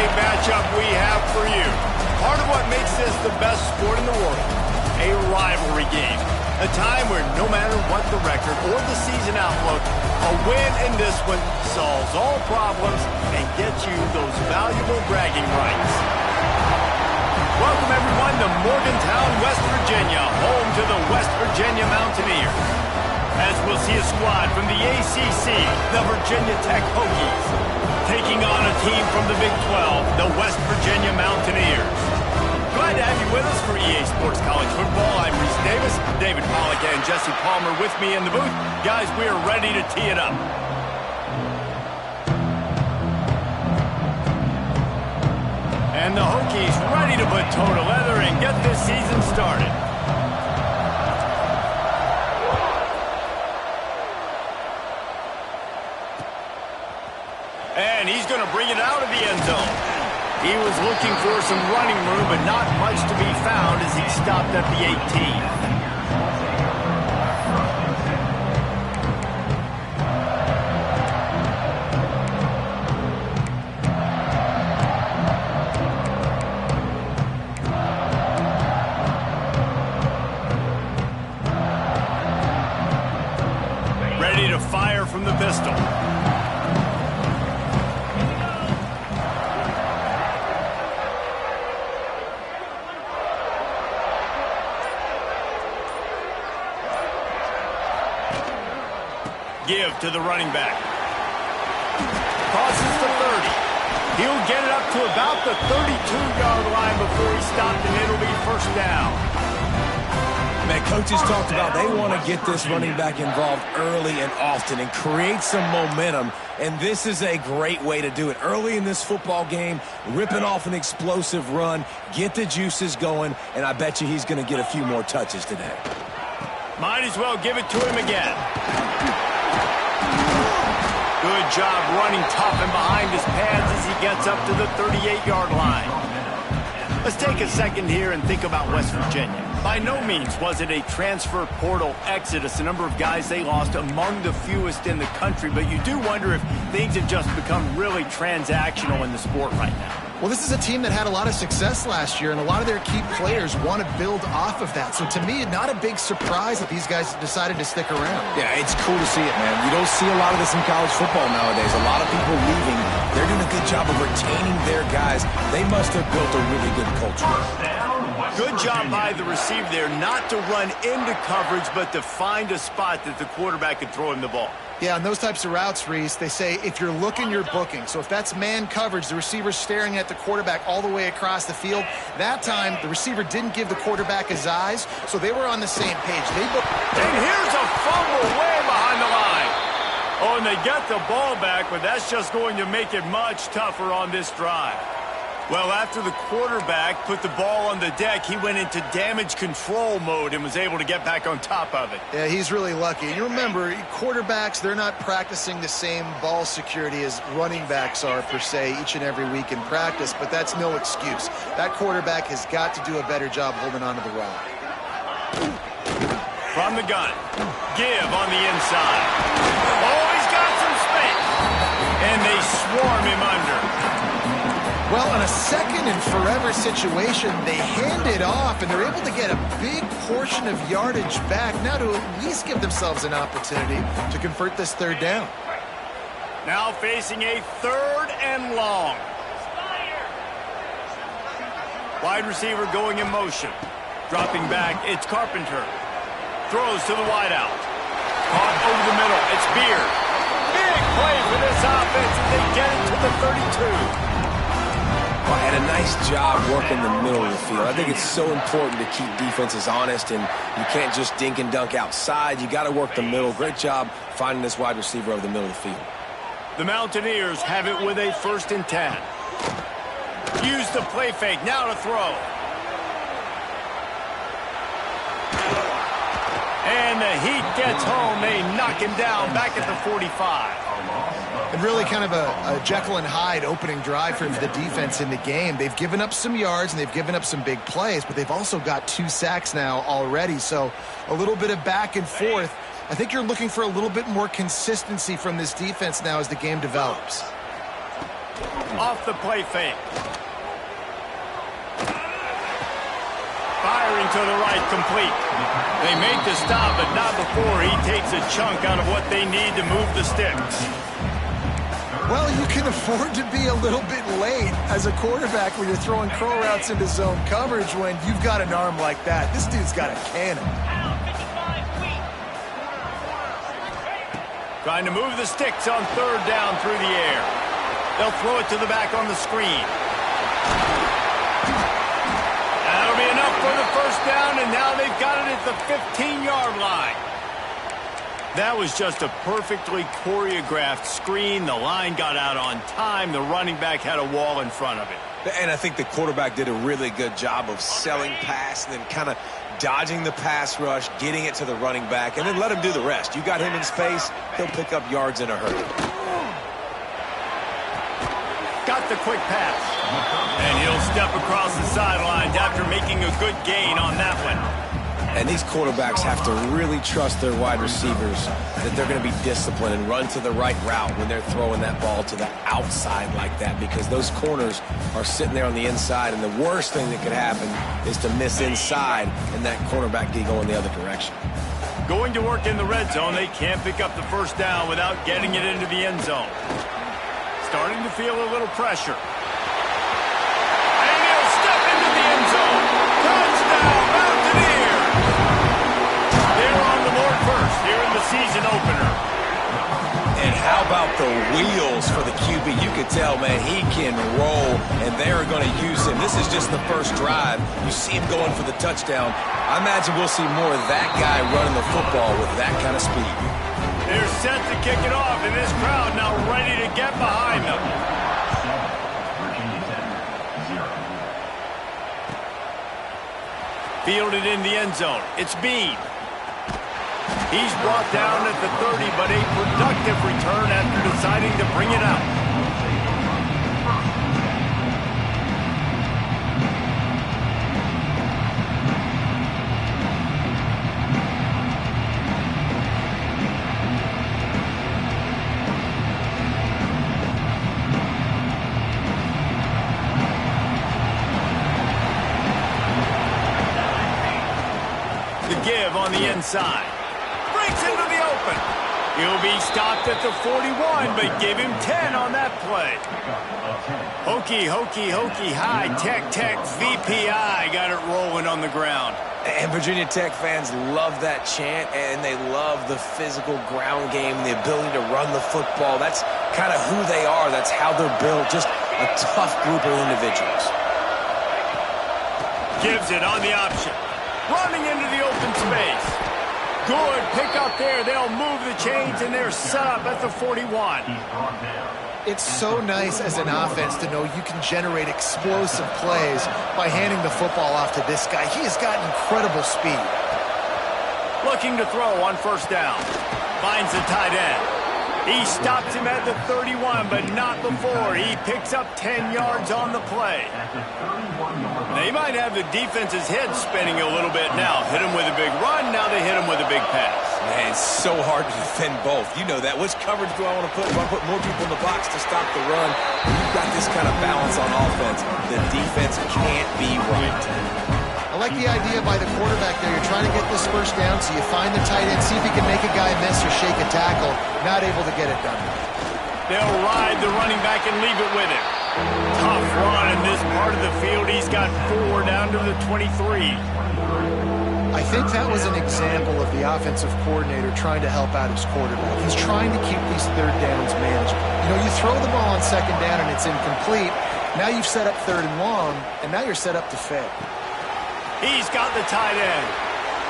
game matchup we have for you. Part of what makes this the best sport in the world, a rivalry game. A time where no matter what the record or the season outlook, a win in this one solves all problems and gets you those valuable bragging rights. Welcome everyone to Morgantown, West Virginia, home to the West Virginia Mountaineers. As we'll see a squad from the ACC, the Virginia Tech Hokies, taking on a team from the Big 12, the West Virginia Mountaineers. Glad to have you with us for EA Sports College Football. I'm Reese Davis, David Pollack and Jesse Palmer with me in the booth. Guys, we are ready to tee it up. And the Hokies ready to put toe to leather and get this season started. And he's going to bring it out of the end zone. He was looking for some running room, but not much to be found as he stopped at the 18. Ready to fire from the pistol. Give to the running back. Crosses the 30. He'll get it up to about the 32-yard line before he stopped, and it'll be first down. Man, coaches talked about they want to get this running back involved early and often and create some momentum, and this is a great way to do it. Early in this football game, ripping off an explosive run, get the juices going, and I bet you he's going to get a few more touches today. Might as well give it to him again. Good job running tough and behind his pads as he gets up to the 38-yard line. Let's take a second here and think about West Virginia. By no means was it a transfer portal exodus, the number of guys they lost among the fewest in the country, but you do wonder if things have just become really transactional in the sport right now. Well, this is a team that had a lot of success last year, and a lot of their key players want to build off of that. So to me, not a big surprise that these guys decided to stick around. Yeah, it's cool to see it, man. You don't see a lot of this in college football nowadays. A lot of people leaving. They're doing a good job of retaining their guys. They must have built a really good culture. Good job by the receiver there not to run into coverage, but to find a spot that the quarterback could throw him the ball. Yeah, on those types of routes, Reese, they say if you're looking, you're booking. So if that's man coverage, the receiver's staring at the quarterback all the way across the field. That time, the receiver didn't give the quarterback his eyes, so they were on the same page. And here's a fumble way behind the line. Oh, and they get the ball back, but that's just going to make it much tougher on this drive. Well, after the quarterback put the ball on the deck, he went into damage control mode and was able to get back on top of it. Yeah, he's really lucky. And you remember, quarterbacks, they're not practicing the same ball security as running backs are, per se, each and every week in practice, but that's no excuse. That quarterback has got to do a better job holding on to the rock. From the gun, give on the inside. Oh, he's got some space. And they swarm him under. Well, in a second and forever situation, they hand it off, and they're able to get a big portion of yardage back now to at least give themselves an opportunity to convert this third down. Now facing a third and long. Wide receiver going in motion. Dropping back, it's Carpenter. Throws to the wideout. Caught over the middle, it's Beard. Big play for this offense as they get it to the 32. Well, and a nice job working the middle of the field. I think it's so important to keep defenses honest, and you can't just dink and dunk outside. You got to work the middle. Great job finding this wide receiver over the middle of the field. The Mountaineers have it with a 1st and 10. Use the play fake, now to throw. And the Heat gets home. They knock him down back at the 45. And really kind of a Jekyll and Hyde opening drive for the defense in the game. They've given up some yards and they've given up some big plays, but they've also got 2 sacks now already. So a little bit of back and forth. I think you're looking for a little bit more consistency from this defense now as the game develops. off the play fake. Firing to the right, complete. They make the stop, but not before he takes a chunk out of what they need to move the sticks. Well, you can afford to be a little bit late as a quarterback when you're throwing crow routes into zone coverage when you've got an arm like that. This dude's got a cannon. Trying to move the sticks on third down through the air. They'll throw it to the back on the screen. That'll be enough for the first down, and now they've got it at the 15-yard line. That was just a perfectly choreographed screen. The line got out on time. The running back had a wall in front of it. And I think the quarterback did a really good job of selling pass and then kind of dodging the pass rush, getting it to the running back, and then let him do the rest. You got him in space, he'll pick up yards in a hurry. Got the quick pass. And he'll step across the sidelines after making a good gain on that one. And these quarterbacks have to really trust their wide receivers that they're going to be disciplined and run to the right route when they're throwing that ball to the outside like that, because those corners are sitting there on the inside, and the worst thing that could happen is to miss inside and that cornerback be going the other direction. Going to work in the red zone, they can't pick up the first down without getting it into the end zone. Starting to feel a little pressure. And he'll step into the end zone. Touchdown, Mountaineers! They're on the board first here in the season opener. And how about the wheels for the QB? You could tell, man, he can roll, and they're going to use him. This is just the first drive. You see him going for the touchdown. I imagine we'll see more of that guy running the football with that kind of speed. They're set to kick it off, and this crowd now ready to get behind them. Fielded in the end zone. It's Bean. He's brought down at the 30, but a productive return after deciding to bring it out. The give on the inside. Breaks into the open. He'll be stopped at the 41, but give him 10 on that play. Hokey, hokey, hokey, high, tech, tech, VPI got it rolling on the ground. And Virginia Tech fans love that chant, and they love the physical ground game, the ability to run the football. That's kind of who they are. That's how they're built. Just a tough group of individuals. Gives it on the option. Running into the open space. Good pick up there. They'll move the chains, and they're set up at the 41. It's so nice as an offense to know you can generate explosive plays by handing the football off to this guy. He has got incredible speed. Looking to throw on first down. Finds the tight end. He stops him at the 31, but not before. He picks up 10 yards on the play. They might have the defense's head spinning a little bit now. Hit him with a big run, now they hit him with a big pass. Man, it's so hard to defend both. You know that. Which coverage do I want to put? Do I put more people in the box to stop the run? When you've got this kind of balance on offense, the defense can't be right. I like the idea by the quarterback there. You're trying to get this first down, so you find the tight end, see if he can make a guy miss or shake a tackle. Not able to get it done. They'll ride the running back and leave it with him. Tough run in this part of the field. He's got 4 down to the 23. I think that was an example of the offensive coordinator trying to help out his quarterback. He's trying to keep these third downs manageable. You know, you throw the ball on second down and it's incomplete. Now you've set up third and long, and now you're set up to fail. He's got the tight end.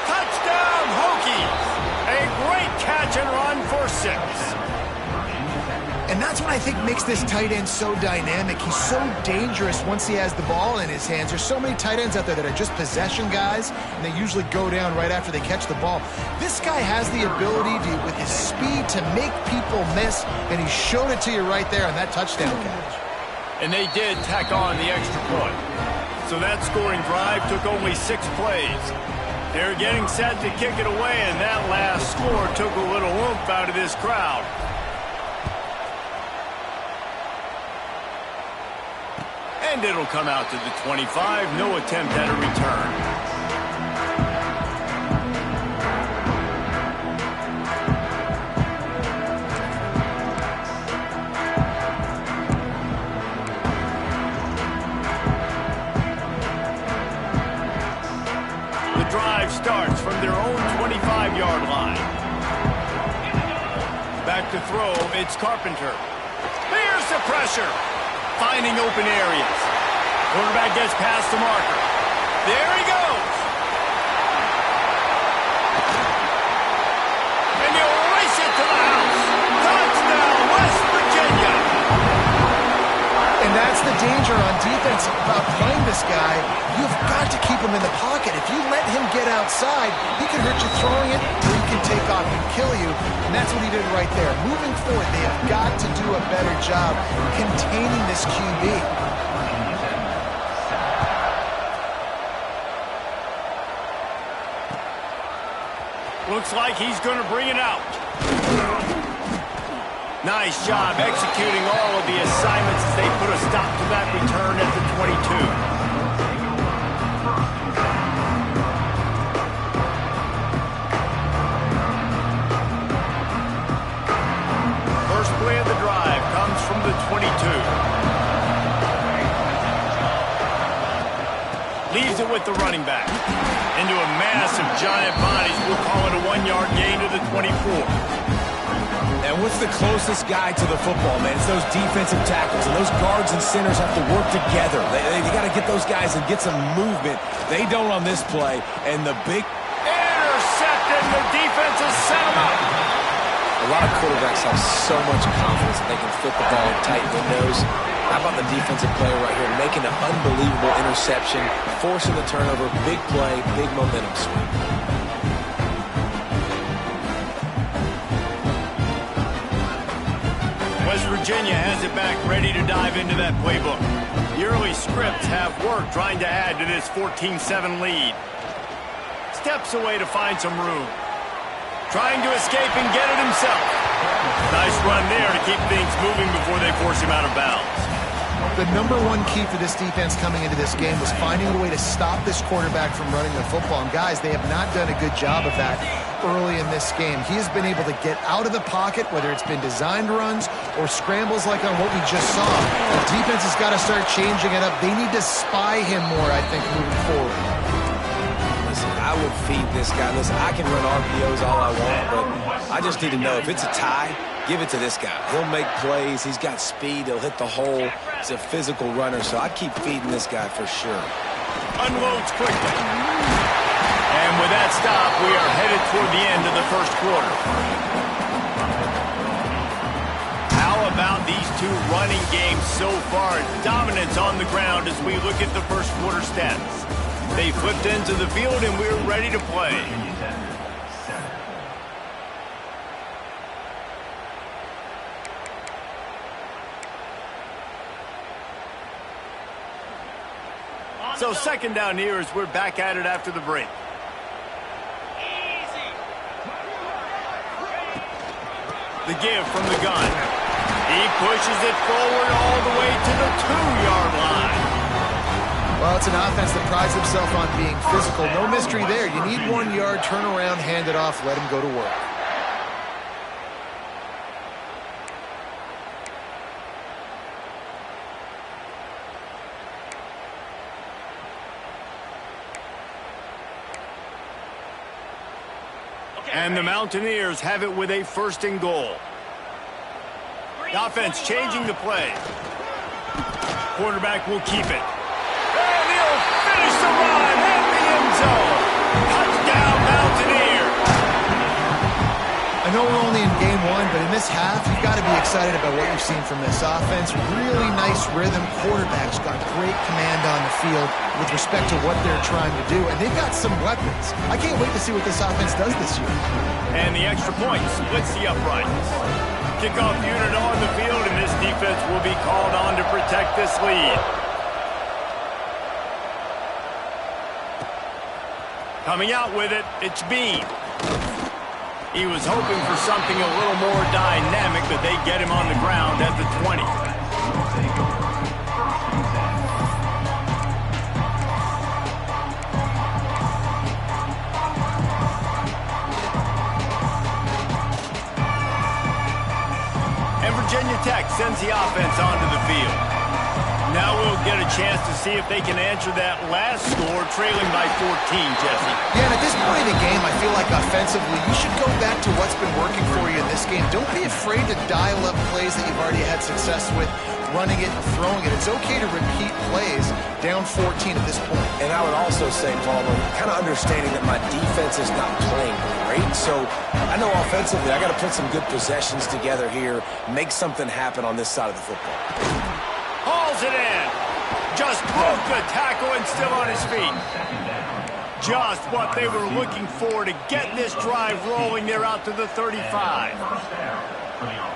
Touchdown, Hokies! A great catch and run for 6. And that's what I think makes this tight end so dynamic. He's so dangerous once he has the ball in his hands. There's so many tight ends out there that are just possession guys, and they usually go down right after they catch the ball. This guy has the ability to, with his speed, to make people miss, and he showed it to you right there on that touchdown catch. And they did tack on the extra point. So that scoring drive took only 6 plays. They're getting set to kick it away, and that last score took a little oomph out of this crowd. And it'll come out to the 25. No attempt at a return. Drive starts from their own 25-yard line. Back to throw, it's Carpenter. Here's the pressure. Finding open areas. Quarterback gets past the marker. There he goes. And he'll race it to the house. Touchdown, West Virginia. And that's the danger on defense about playing this guy. You've got to keep him in the pocket. If you let him get outside, he can hurt you throwing it, or he can take off and kill you. And that's what he did right there. Moving forward, they have got to do a better job containing this QB. Looks like he's going to bring it out. Nice job executing all of the assignments as they put a stop to that return at the 22. First play of the drive comes from the 22. Leaves it with the running back. Into a mass of giant bodies. We'll call it a 1-yard gain to the 24. And what's the closest guy to the football, man? It's those defensive tackles, and those guards and centers have to work together. They got to get those guys and get some movement. They don't on this play, and the big... Intercepted! The defense has set him up! A lot of quarterbacks have so much confidence that they can fit the ball in tight windows. How about the defensive player right here, making an unbelievable interception, forcing the turnover, big play, big momentum swing. West Virginia has it back, ready to dive into that playbook. The early scripts have worked trying to add to this 14-7 lead. Steps away to find some room. Trying to escape and get it himself. Nice run there to keep things moving before they force him out of bounds. The number one key for this defense coming into this game was finding a way to stop this quarterback from running the football. And guys, they have not done a good job of that early in this game. He has been able to get out of the pocket, whether it's been designed runs or scrambles like on what we just saw. The defense has got to start changing it up. They need to spy him more, I think, moving forward. Listen, I would feed this guy. Listen, I can run RPOs all I want, but I just need to know if it's a tie, give it to this guy. He'll make plays. He's got speed. He'll hit the hole. He's a physical runner, so I'd keep feeding this guy for sure. Unloads quickly. And with that stop, we are headed toward the end of the first quarter. How about these two running games so far? Dominance on the ground as we look at the first quarter stats. They flipped into the field, and we're ready to play. So second down here as we're back at it after the break. The give from the gun. He pushes it forward all the way to the 2-yard line. Well, it's an offense that prides itself on being physical. No mystery there. You need 1 yard, turn around, hand it off, let him go to work. And the Mountaineers have it with a 1st and goal. The offense changing the play. Quarterback will keep it. And he'll finish the run in the end zone. Touchdown, Mountaineers. I know we're only in game 1, but in this half, you've got to be excited about what you've seen from this offense. Really nice rhythm. Quarterback's got great command on the field with respect to what they're trying to do, and they've got some weapons. I can't wait to see what this offense does this year. And the extra point splits the uprights. Kickoff unit on the field, and this defense will be called on to protect this lead. Coming out with it, it's Bean. He was hoping for something a little more dynamic, but they get him on the ground at the 20. tech sends the offense onto the field. Now we'll get a chance to see if they can answer that last score, trailing by 14, Jesse. Yeah, and at this point in the game, I feel like offensively, you should go back to what's been working for you in this game. Don't be afraid to dial up plays that you've already had success with, running it and throwing it. It's okay to repeat plays down 14 at this point. And I would also say, Palmer, kind of understanding that my defense is not playing great. So I know offensively I got to put some good possessions together here, make something happen on this side of the football. Hauls it in. Just broke the tackle and still on his feet. Just what they were looking for to get this drive rolling. They're out to the 35.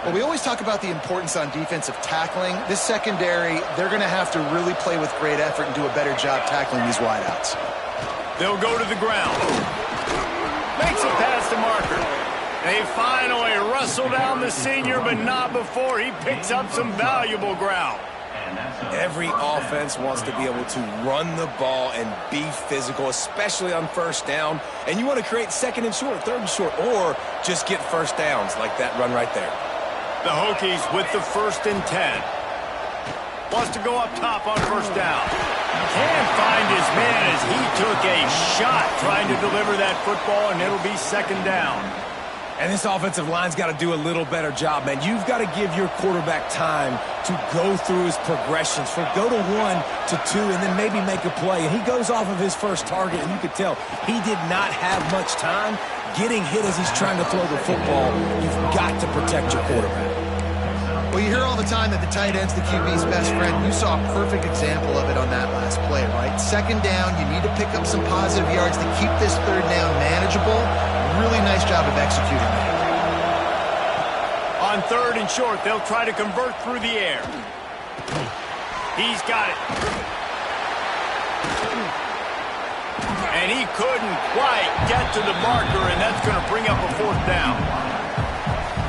Well, we always talk about the importance on defensive tackling. This secondary, they're going to have to really play with great effort and do a better job tackling these wideouts. They'll go to the ground. Makes a pass to Marker. They finally wrestle down the senior, but not before he picks up some valuable ground. Every offense wants to be able to run the ball and be physical, especially on first down. And you want to create second and short, third and short, or just get first downs like that run right there. The Hokies with the 1st and 10. Wants to go up top on first down. Can't find his man as he took a shot trying to deliver that football, and it'll be 2nd down. And this offensive line's got to do a little better job, man. You've got to give your quarterback time to go through his progressions. Go to 1 to 2 and then maybe make a play. And he goes off of his first target, and you could tell he did not have much time getting hit as he's trying to throw the football. You've got to protect your quarterback. Well, you hear all the time that the tight end's the QB's best friend. You saw a perfect example of it on that last play, right? 2nd down, you need to pick up some positive yards to keep this 3rd down manageable. Really nice job of executing that. On 3rd and short, they'll try to convert through the air. He's got it. And he couldn't quite get to the marker, and that's going to bring up a 4th down.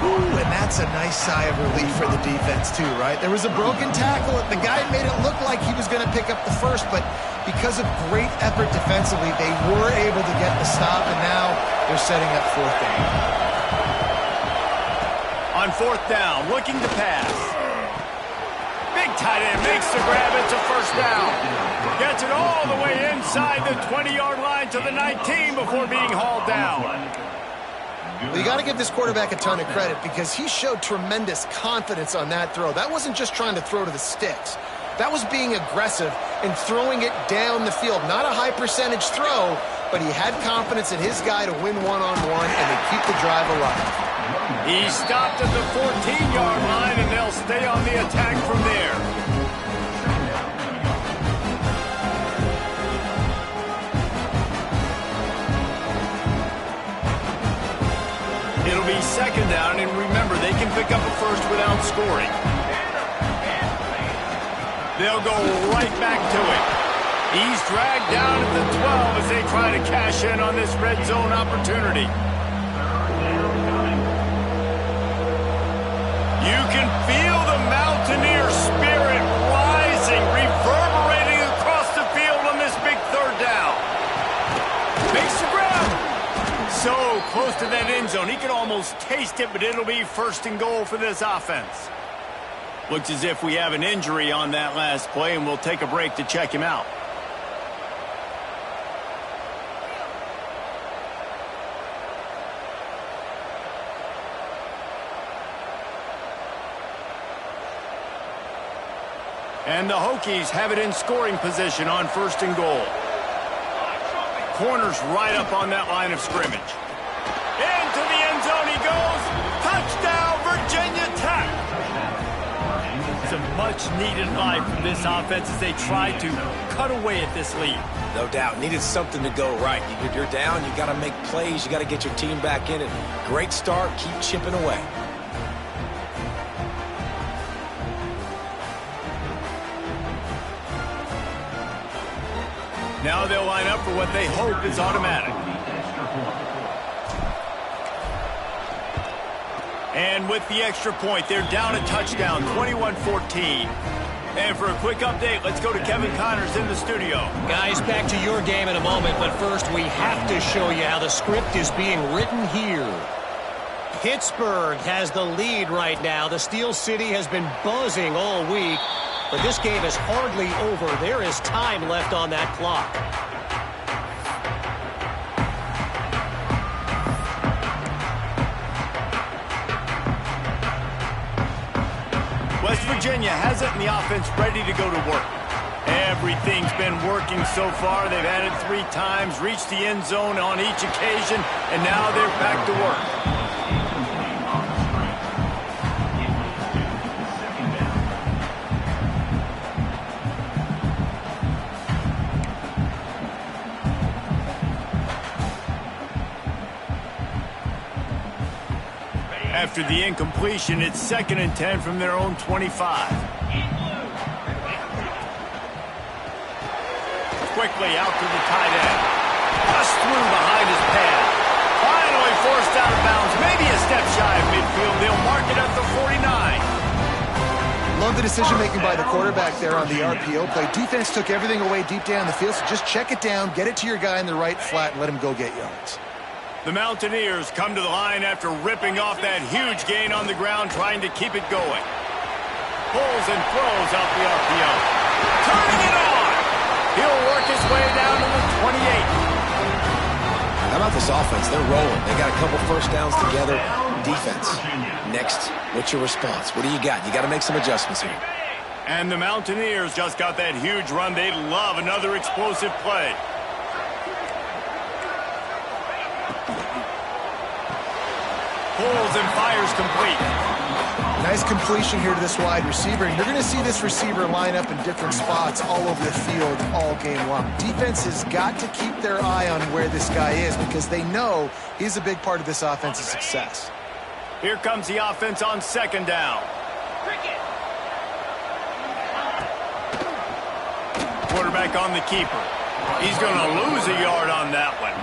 Ooh, and that's a nice sigh of relief for the defense, too, right? There was a broken tackle. The guy made it look like he was going to pick up the first, but because of great effort defensively, they were able to get the stop, and now they're setting up 4th down. On 4th down, looking to pass. Big tight end makes the grab. It's a 1st down. Gets it all the way inside the 20-yard line to the 19 before being hauled down. Well, you got to give this quarterback a ton of credit because he showed tremendous confidence on that throw. That wasn't just trying to throw to the sticks. That was being aggressive and throwing it down the field. Not a high percentage throw, but he had confidence in his guy to win one-on-one and to keep the drive alive. He stopped at the 14-yard line, and they'll stay on the attack from there. It'll be 2nd down, and remember, they can pick up a first without scoring. They'll go right back to it. He's dragged down at the 12 as they try to cash in on this red zone opportunity. You can feel the Mountaineer spirit rising, reverberating across the field on this big 3rd down. Makes the grab. So close to that end zone, he can almost taste it, but it'll be 1st and goal for this offense. Looks as if we have an injury on that last play, and we'll take a break to check him out. And the Hokies have it in scoring position on 1st and goal. Corner's right up on that line of scrimmage. Into the end zone he goes. Touchdown, Virginia Tech. It's a much-needed life from this offense as they try to cut away at this lead. No doubt. Needed something to go right. You're down. You got to make plays. You got to get your team back in it. Great start. Keep chipping away. Now they'll line up for what they hope is automatic. And with the extra point, they're down a touchdown, 21-14. And for a quick update, let's go to Kevin Connors in the studio. Guys, back to your game in a moment, but first we have to show you how the script is being written here. Pittsburgh has the lead right now. The Steel City has been buzzing all week, but this game is hardly over. There is time left on that clock. West Virginia has it and the offense ready to go to work. Everything's been working so far. They've had it 3 times, reached the end zone on each occasion, and now they're back to work. After the incompletion, it's 2nd and 10 from their own 25. Quickly out to the tight end. Just through behind his pad. Finally forced out of bounds. Maybe a step shy of midfield. They'll mark it at the 49. Love the decision-making by the quarterback there on the RPO play. Defense took everything away deep down the field, so just check it down, get it to your guy in the right flat, and let him go get yards. The Mountaineers come to the line after ripping off that huge gain on the ground, trying to keep it going. Pulls and throws out the RPO. Turning it on! He'll work his way down to the 28. How about this offense? They're rolling. They got a couple first downs together. Defense. Next, what's your response? What do you got? You got to make some adjustments here. And the Mountaineers just got that huge run. They'd love another explosive play. Pulls and fires complete. Nice completion here to this wide receiver. And you're going to see this receiver line up in different spots all over the field all game long. Defense has got to keep their eye on where this guy is because they know he's a big part of this offense's success. Here comes the offense on 2nd down. Quarterback on the keeper. He's going to lose a yard on that one.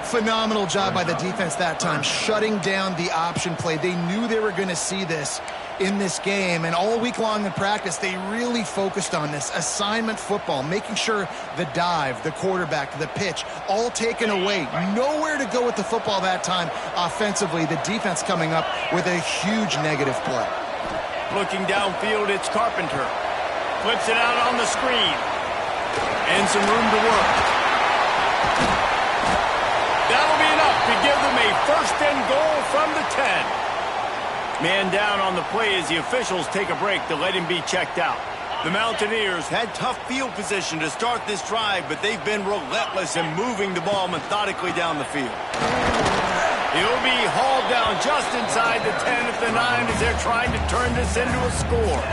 Phenomenal job by the defense that time, shutting down the option play. They knew they were going to see this in this game, and all week long in practice, they really focused on this assignment football, making sure the dive, the quarterback, the pitch, all taken away. Nowhere to go with the football that time offensively. The defense coming up with a huge negative play. Looking downfield, it's Carpenter. Flips it out on the screen. And some room to work. That'll be enough to give them a 1st and goal from the 10. Man down on the play as the officials take a break to let him be checked out. The Mountaineers had tough field position to start this drive, but they've been relentless in moving the ball methodically down the field. He'll be hauled down just inside the 10 at the 9 as they're trying to turn this into a score.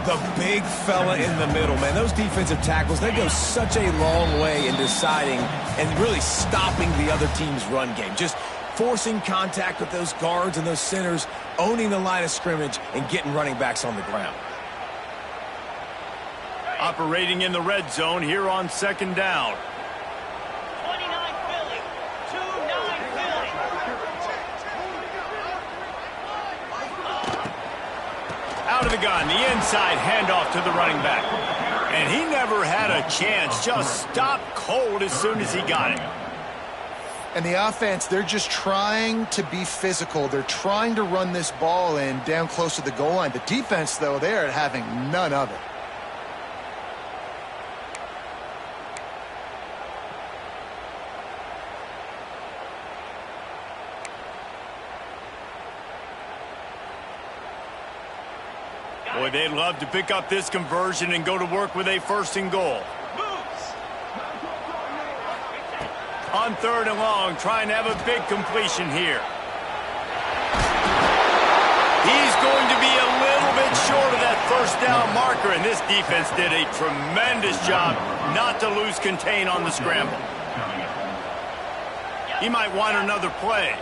The big fella in the middle, man. Those defensive tackles, they go such a long way in deciding and really stopping the other team's run game. Just forcing contact with those guards and those centers, owning the line of scrimmage, and getting running backs on the ground. Operating in the red zone here on 2nd down. 29 Philly, 2-9 Philly. Out of the gun, the inside handoff to the running back. And he never had a chance, just stopped cold as soon as he got it. And the offense, they're just trying to be physical. They're trying to run this ball in down close to the goal line. The defense, though, they're having none of it. Boy, they'd love to pick up this conversion and go to work with a 1st and goal. On 3rd and long, trying to have a big completion here. He's going to be a little bit short of that 1st down marker, and this defense did a tremendous job not to lose contain on the scramble. He might want another play.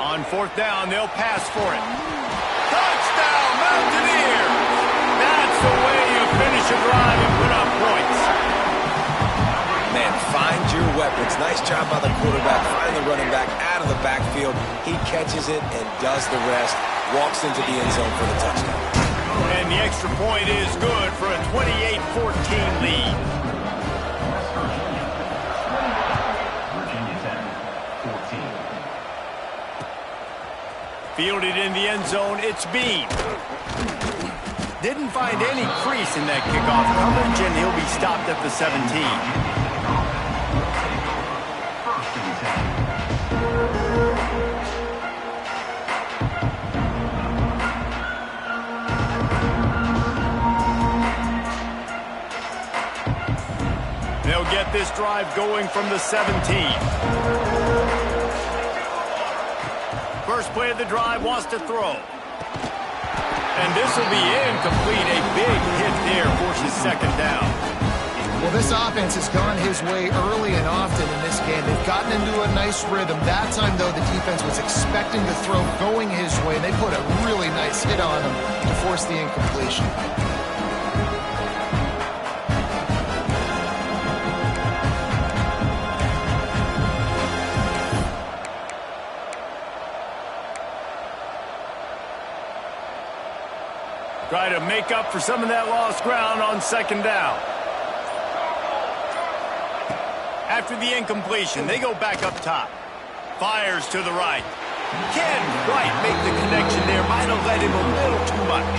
On 4th down, they'll pass for it. Touchdown, Mountaineers! That's the way you finish a drive and put up points. Man, Find your weapons. Nice job by the quarterback, finding the running back out of the backfield. He catches it and does the rest. Walks into the end zone for the touchdown. And the extra point is good for a 28-14 lead. Fielded in the end zone, it's Bean. Didn't find any crease in that kickoff coverage, and he'll be stopped at the 17. They'll get this drive going from the 17. First play of the drive, wants to throw. And this will be incomplete. A big hit there forces second down. Well, this offense has gone his way early and often in this game. They've gotten into a nice rhythm. That time, though, the defense was expecting the throw going his way, and they put a really nice hit on him to force the incompletion. Try to make up for some of that lost ground on second down. After the incompletion, they go back up top. Fires to the right. Can Wright make the connection there? Might have led him a little too much.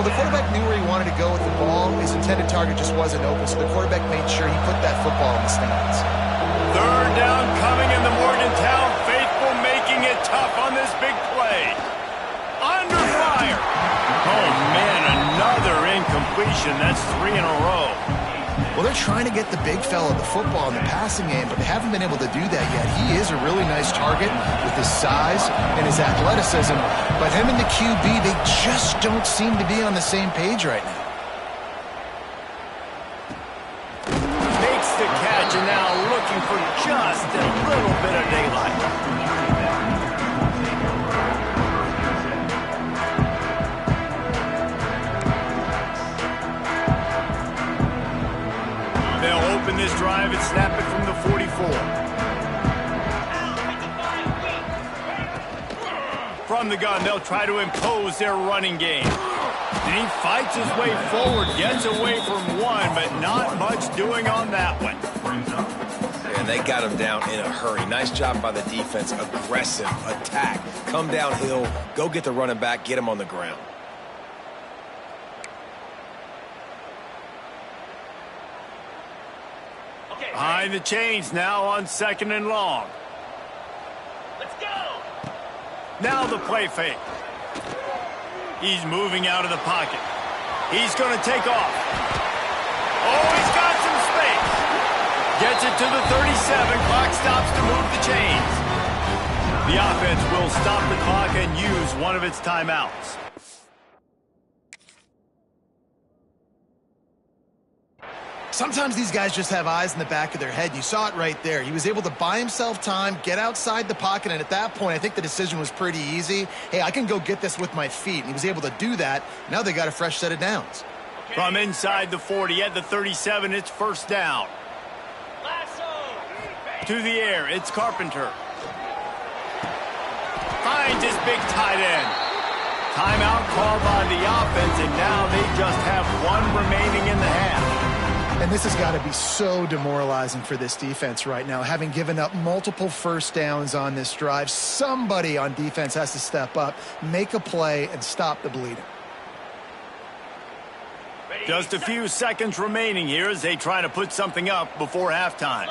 Well, the quarterback knew where he wanted to go with the ball. His intended target just wasn't open, so the quarterback made sure he put that football in the stands. Third down coming in the Morgantown faithful, making it tough on this big play. Under fire. Oh, man, another incompletion. That's 3 in a row. Well, they're trying to get the big fella the football in the passing game, but they haven't been able to do that yet. He is a really nice target with his size and his athleticism, but him and the QB, they just don't seem to be on the same page right now. Makes the catch, and now looking for just a little bit of daylight. They'll open this drive and snap it from the 44. From the gun, they'll try to impose their running game. And he fights his way forward, gets away from one, but not much doing on that one. And they got him down in a hurry. Nice job by the defense. Aggressive attack. Come downhill, go get the running back, get him on the ground. Behind the chains now on second and long. Let's go. Now the play fake. He's moving out of the pocket. He's going to take off. Oh, he's got some space. Gets it to the 37. Clock stops to move the chains. The offense will stop the clock and use one of its timeouts. Sometimes these guys just have eyes in the back of their head. You saw it right there. He was able to buy himself time, get outside the pocket, and at that point, I think the decision was pretty easy. Hey, I can go get this with my feet, and he was able to do that. Now they got a fresh set of downs. From inside the 40 at the 37, it's first down. To the air, it's Carpenter. Finds his big tight end. Timeout called by the offense, and now they just have one remaining in the half. And this has got to be so demoralizing for this defense right now. Having given up multiple first downs on this drive, somebody on defense has to step up, make a play, and stop the bleeding. Just a few seconds remaining here as they try to put something up before halftime.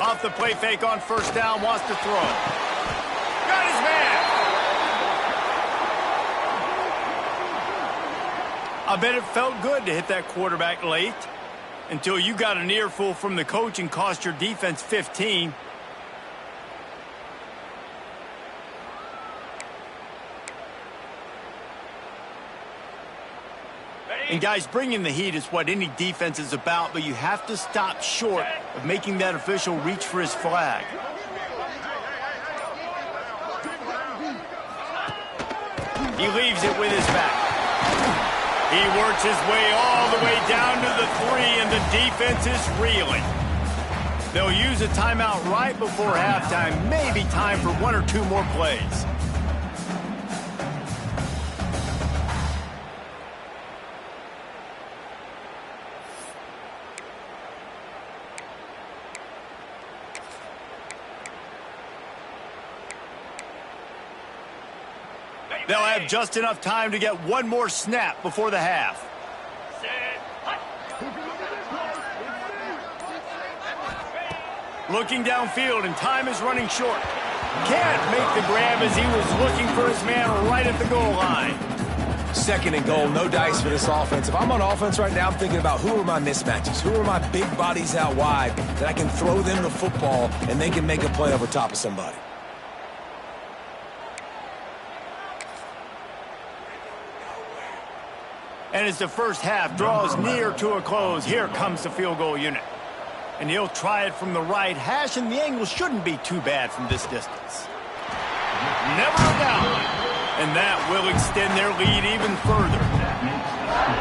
Off the play fake on first down, wants to throw. Got his man. I bet it felt good to hit that quarterback late until you got an earful from the coach and cost your defense 15. And guys, bringing the heat is what any defense is about, but you have to stop short of making that official reach for his flag. He leaves it with his back. He works his way all the way down to the 3, and the defense is reeling. They'll use a timeout right before halftime. Maybe time for 1 or 2 more plays. They'll have just enough time to get 1 more snap before the half. Looking downfield, and time is running short. Can't make the grab as he was looking for his man right at the goal line. 2nd and goal, no dice for this offense. If I'm on offense right now, I'm thinking about who are my mismatches? Who are my big bodies out wide that I can throw them the football and they can make a play over top of somebody? And as the first half draws near to a close, here comes the field goal unit. And he'll try it from the right hash, and the angle shouldn't be too bad from this distance. Never a down. And that will extend their lead even further.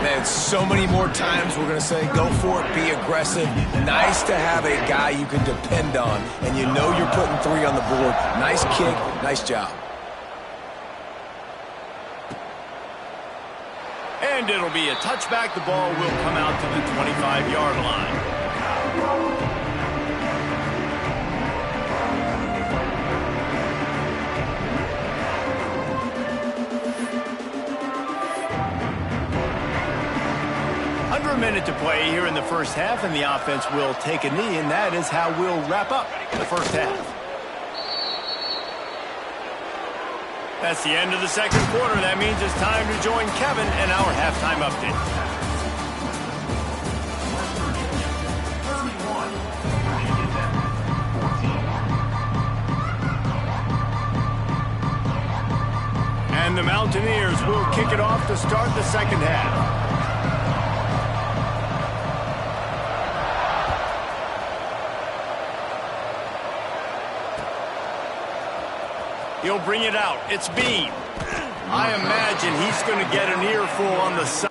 Man, so many more times we're going to say, go for it, be aggressive. Nice to have a guy you can depend on, and you know you're putting 3 on the board. Nice kick, nice job. And it'll be a touchback. The ball will come out to the 25-yard line. Under a minute to play here in the first half, and the offense will take a knee, and that is how we'll wrap up the first half. That's the end of the second quarter. That means it's time to join Kevin in our halftime update. And the Mountaineers will kick it off to start the second half. He'll bring it out. It's Bean. I imagine he's going to get an earful on the side.